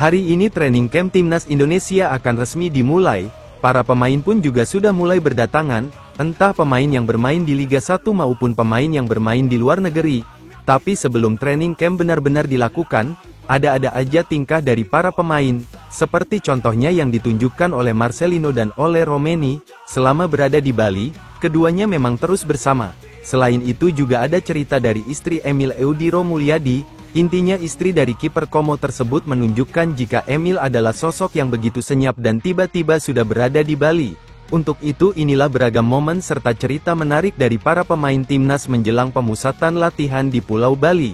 Hari ini training camp Timnas Indonesia akan resmi dimulai, para pemain pun juga sudah mulai berdatangan, entah pemain yang bermain di Liga 1 maupun pemain yang bermain di luar negeri. Tapi sebelum training camp benar-benar dilakukan, ada-ada aja tingkah dari para pemain, seperti contohnya yang ditunjukkan oleh Marcelino dan oleh Romeni, selama berada di Bali, keduanya memang terus bersama. Selain itu juga ada cerita dari istri Emil Eudiro Mulyadi. Intinya istri dari kiper Como tersebut menunjukkan jika Emil adalah sosok yang begitu senyap dan tiba-tiba sudah berada di Bali. Untuk itu inilah beragam momen serta cerita menarik dari para pemain timnas menjelang pemusatan latihan di Pulau Bali.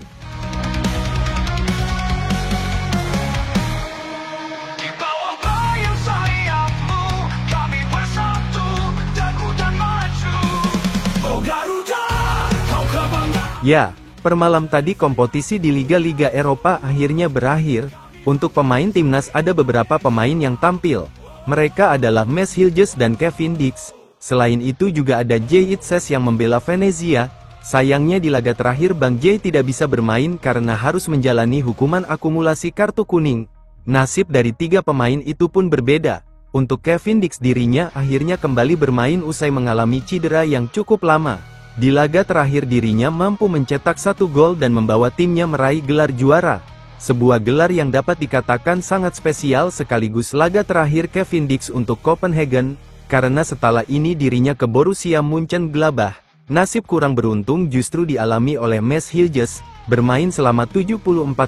Ya, per malam tadi kompetisi di liga-liga Eropa akhirnya berakhir. Untuk pemain timnas ada beberapa pemain yang tampil. Mereka adalah Mads Hilgers dan Kevin Dix. Selain itu juga ada Jay Itzes yang membela Venezia. Sayangnya di laga terakhir Bang Jay tidak bisa bermain karena harus menjalani hukuman akumulasi kartu kuning. Nasib dari tiga pemain itu pun berbeda. Untuk Kevin Dix dirinya akhirnya kembali bermain usai mengalami cedera yang cukup lama. Di laga terakhir dirinya mampu mencetak 1 gol dan membawa timnya meraih gelar juara. Sebuah gelar yang dapat dikatakan sangat spesial sekaligus laga terakhir Kevin Dix untuk Copenhagen, karena setelah ini dirinya ke Borussia Mönchengladbach. Nasib kurang beruntung justru dialami oleh Mads Hilgers, bermain selama 74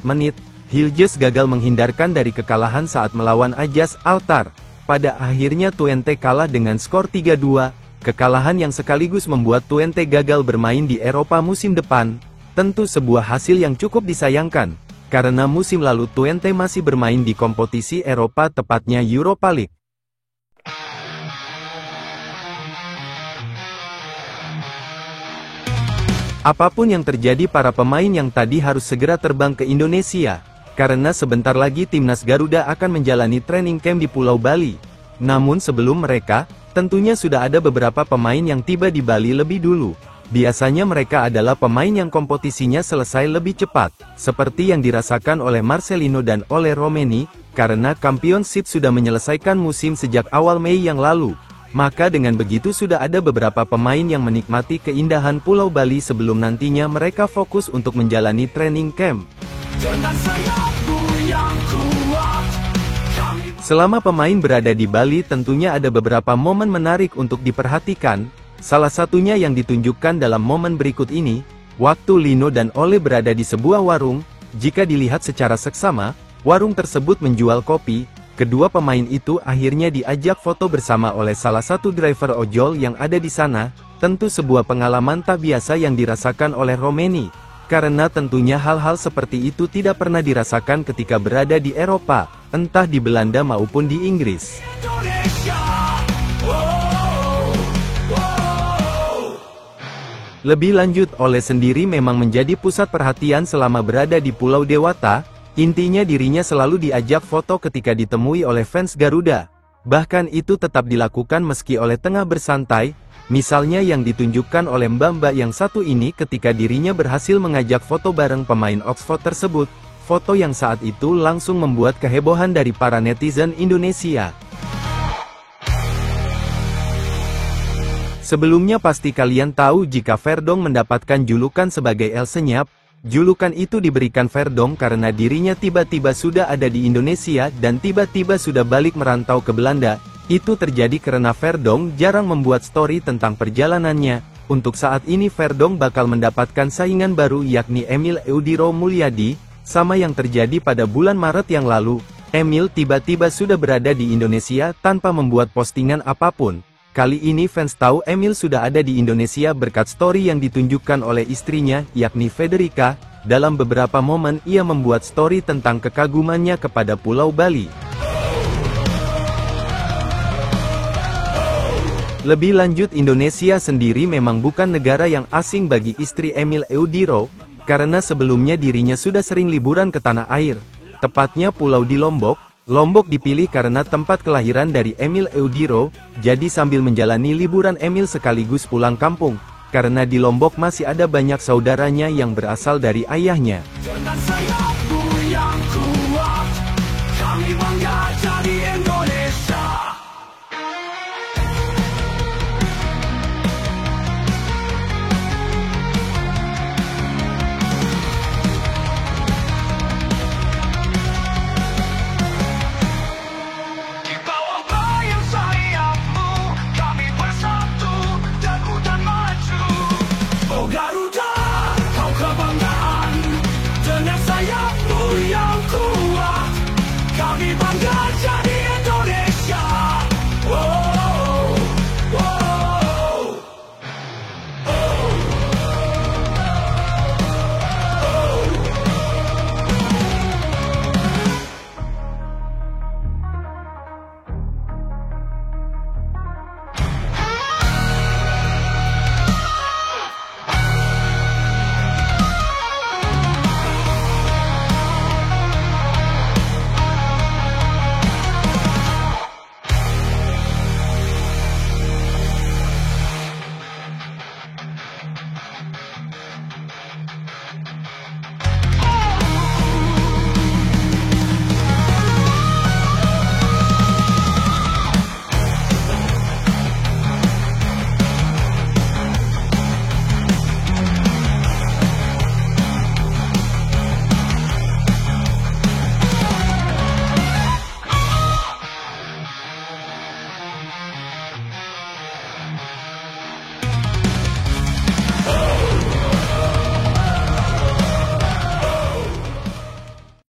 menit. Hilgers gagal menghindarkan dari kekalahan saat melawan Ajax Alkmaar. Pada akhirnya Twente kalah dengan skor 3-2. Kekalahan yang sekaligus membuat Twente gagal bermain di Eropa musim depan, tentu sebuah hasil yang cukup disayangkan, karena musim lalu Twente masih bermain di kompetisi Eropa tepatnya Europa League. Apapun yang terjadi para pemain yang tadi harus segera terbang ke Indonesia, karena sebentar lagi timnas Garuda akan menjalani training camp di Pulau Bali. Namun sebelum mereka, tentunya sudah ada beberapa pemain yang tiba di Bali lebih dulu. Biasanya mereka adalah pemain yang kompetisinya selesai lebih cepat, seperti yang dirasakan oleh Marcelino dan oleh Romeni, karena Championship sudah menyelesaikan musim sejak awal Mei yang lalu. Maka dengan begitu sudah ada beberapa pemain yang menikmati keindahan Pulau Bali sebelum nantinya mereka fokus untuk menjalani training camp. Selama pemain berada di Bali tentunya ada beberapa momen menarik untuk diperhatikan, salah satunya yang ditunjukkan dalam momen berikut ini, waktu Lino dan Ole berada di sebuah warung. Jika dilihat secara seksama, warung tersebut menjual kopi. Kedua pemain itu akhirnya diajak foto bersama oleh salah satu driver ojol yang ada di sana, tentu sebuah pengalaman tak biasa yang dirasakan oleh Romeni, karena tentunya hal-hal seperti itu tidak pernah dirasakan ketika berada di Eropa, entah di Belanda maupun di Inggris. Lebih lanjut, Ole sendiri memang menjadi pusat perhatian selama berada di Pulau Dewata. Intinya dirinya selalu diajak foto ketika ditemui oleh fans Garuda. Bahkan itu tetap dilakukan meski Ole tengah bersantai. Misalnya yang ditunjukkan oleh mbak-mbak yang satu ini ketika dirinya berhasil mengajak foto bareng pemain Oxford tersebut. Foto yang saat itu langsung membuat kehebohan dari para netizen Indonesia. Sebelumnya pasti kalian tahu jika Verdong mendapatkan julukan sebagai El Senyap. Julukan itu diberikan Verdong karena dirinya tiba-tiba sudah ada di Indonesia dan tiba-tiba sudah balik merantau ke Belanda. Itu terjadi karena Verdong jarang membuat story tentang perjalanannya. Untuk saat ini Verdong bakal mendapatkan saingan baru yakni Emil Eudiro Mulyadi. Sama yang terjadi pada bulan Maret yang lalu, Emil tiba-tiba sudah berada di Indonesia tanpa membuat postingan apapun. Kali ini fans tahu Emil sudah ada di Indonesia berkat story yang ditunjukkan oleh istrinya, yakni Federica. Dalam beberapa momen ia membuat story tentang kekagumannya kepada Pulau Bali. Lebih lanjut, Indonesia sendiri memang bukan negara yang asing bagi istri Emil Eudiro, karena sebelumnya dirinya sudah sering liburan ke tanah air, tepatnya pulau di Lombok. Lombok dipilih karena tempat kelahiran dari Emil Eudiro, jadi sambil menjalani liburan Emil sekaligus pulang kampung, karena di Lombok masih ada banyak saudaranya yang berasal dari ayahnya.